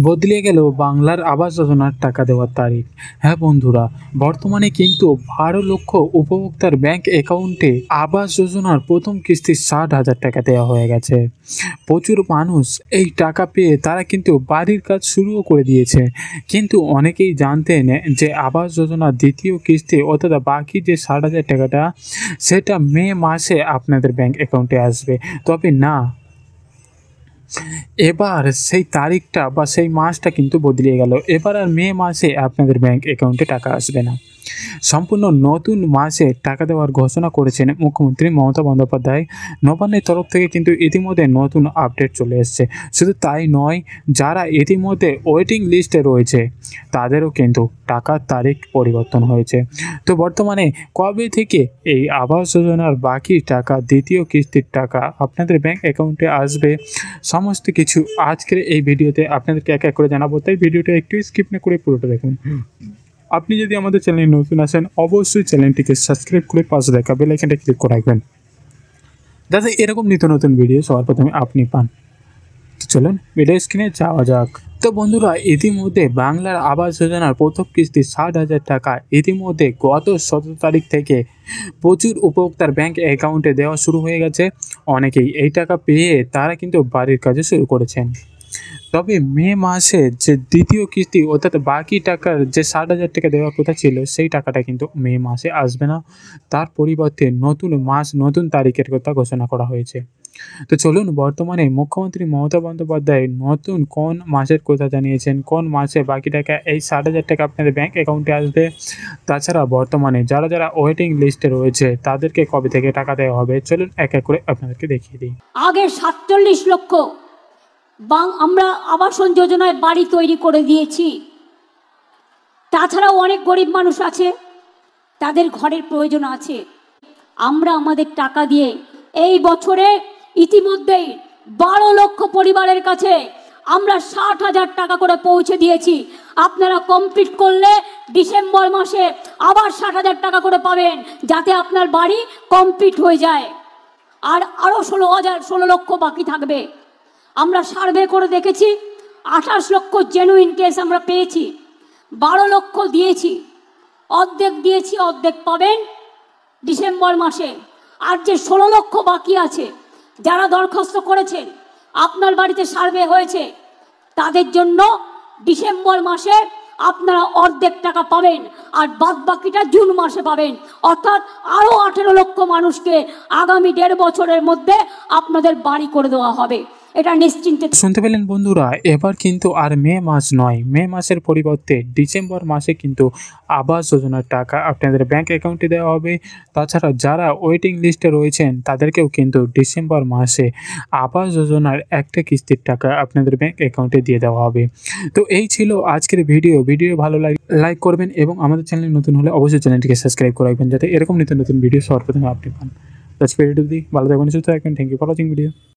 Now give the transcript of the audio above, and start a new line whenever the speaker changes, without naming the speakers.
বদলে গেল বাংলার আবাস যোজনার টাকা দেওয়ার তারিখ। হ্যাঁ বন্ধুরা, বর্তমানে কিন্তু 12 লক্ষ উপভোক্তার ব্যাংক অ্যাকাউন্টে আবাস যোজনার প্রথম কিস্তি 60,000 টাকা দেওয়া হয়ে গেছে। প্রচুর মানুষ এই টাকা পেয়ে তারা কিন্তু বাড়ির কাজ শুরুও করে দিয়েছে। কিন্তু অনেকেই জানতেন যে আবাস যোজনার দ্বিতীয় কিস্তি অর্থাৎ বাকি যে 60,000 টাকাটা সেটা মে মাসে আপনাদের ব্যাংক অ্যাকাউন্টে আসবে। তবে না, এবার সেই তারিখটা বা সেই মাসটা কিন্তু বদলে গেল। এবার আর মে মাসে আপনাদের ব্যাংক অ্যাকাউন্টে টাকা আসবে না, সম্পূর্ণ নতুন মাসে টাকা দেওয়ার ঘোষণা করেছেন মুখ্যমন্ত্রী মমতা বন্দ্যোপাধ্যায়। নবান্নের তরফ থেকে কিন্তু ইতিমধ্যে নতুন আপডেট চলে এসছে। শুধু তাই নয়, যারা ইতিমধ্যে ওয়েটিং লিস্টে রয়েছে তাদেরও কিন্তু টাকার তারিখ পরিবর্তন হয়েছে। তো বর্তমানে কবে থেকে এই আবাস যোজনার বাকি টাকা, দ্বিতীয় কিস্তির টাকা আপনাদের ব্যাংক অ্যাকাউন্টে আসবে, সমস্ত কিছু আজকের এই ভিডিওতে আপনাদেরকে এক এক করে জানাবো। তাই ভিডিওটা একটু স্কিপ না করে পুরোটা দেখুন। আপনি যদি আমাদের চ্যানেলে নতুন আসেন, অবশ্যই চ্যানেলটিকে সাবস্ক্রাইব করে পাশে দেখা বেল আইকনটা ক্লিক করে রাখবেন, যাতে এরকম নিত্য নতুন ভিডিও সবার প্রথমে আপনি পান। তো চলুন ভিডিও স্ক্রিনে যাওয়া যাক। তো বন্ধুরা, ইতিমধ্যে বাংলার আবাস যোজনার প্রথম কিস্তি 60,000 টাকা ইতিমধ্যে গত 17 তারিখ থেকে প্রচুর উপভোক্তার ব্যাংক অ্যাকাউন্টে দেওয়া শুরু হয়ে গেছে। অনেকেই এই টাকা পেয়ে তারা কিন্তু বাড়ির কাজে শুরু করেছেন। তবে মে মাসে যে দ্বিতীয় কিস্তি অর্থাৎ বাকি টাকার যে 60,000 টাকা দেওয়ার কথা ছিল, সেই টাকাটা কিন্তু মে মাসে আসবে না। তার পরিবর্তে নতুন মাস, নতুন তারিখের কথা ঘোষণা করা হয়েছে। তো চলুন, বর্তমানে মুখ্যমন্ত্রী মমতা বন্দ্যোপাধ্যায় নতুন কোন মাসের কথা জানিয়েছেন, কোন মাসে বাকি টাকা এই 60,000 টাকা আপনাদের ব্যাংক অ্যাকাউন্টে আসবে, তাছাড়া বর্তমানে যারা যারা ওয়েটিং লিস্টে রয়েছে তাদেরকে কবে থেকে টাকা দেওয়া হবে, চলুন এক এক করে আপনাদেরকে দেখিয়ে দিই।
আগে 47 লক্ষ আমরা আবাসন যোজনায় বাড়ি তৈরি করে দিয়েছি। তাছাড়াও অনেক গরিব মানুষ আছে, তাদের ঘরের প্রয়োজন আছে। আমরা আমাদের টাকা দিয়ে এই বছরে ইতিমধ্যেই 12 লক্ষ পরিবারের কাছে আমরা 60,000 টাকা করে পৌঁছে দিয়েছি। আপনারা কমপ্লিট করলে ডিসেম্বর মাসে আবার 60,000 টাকা করে পাবেন, যাতে আপনার বাড়ি কমপ্লিট হয়ে যায়। আর আরও 16 লক্ষ বাকি থাকবে। আমরা সার্ভে করে দেখেছি, 28 লক্ষ জেনুইন কেস আমরা পেয়েছি। 12 লক্ষ দিয়েছি, অর্ধেক দিয়েছি, অর্ধেক পাবেন ডিসেম্বর মাসে। আর যে 16 লক্ষ বাকি আছে, যারা দরখাস্ত করেছেন, আপনার বাড়িতে সার্ভে হয়েছে, তাদের জন্য ডিসেম্বর মাসে আপনারা অর্ধেক টাকা পাবেন, আর বাদ বাকিটা জুন মাসে পাবেন। অর্থাৎ আরও 18 লক্ষ মানুষকে আগামী 1.5 বছরের মধ্যে আপনাদের বাড়ি করে দেওয়া হবে। এটা নিশ্চিন্তে
শুনতে পেলেন বন্ধুরা। এবার কিন্তু আর মে মাস নয়, মে মাসের পরিবর্তে ডিসেম্বর মাসে কিন্তু আবাস যোজনার টাকা আপনাদের ব্যাংক অ্যাকাউন্টে দেওয়া হবে। তাছাড়া যারা ওয়েটিং লিস্টে রয়েছেন তাদেরকেও কিন্তু ডিসেম্বর মাসে আবাস যোজনার একটা কিস্তির টাকা আপনাদের ব্যাংক অ্যাকাউন্টে দিয়ে দেওয়া হবে। তো এই ছিল আজকের ভিডিও। ভালো লাইক করবেন এবং আমাদের চ্যানেলে নতুন হলে অবশ্যই চ্যানেলটিকে সাবস্ক্রাইব করে রাখবেন, যাতে এরকম নিত্য নতুন ভিডিও সবার প্রথমে আপনি পান। আজকের ভিডিও ভালো থাকবেন, সুস্থ থাকবেন। Thank you for watching video.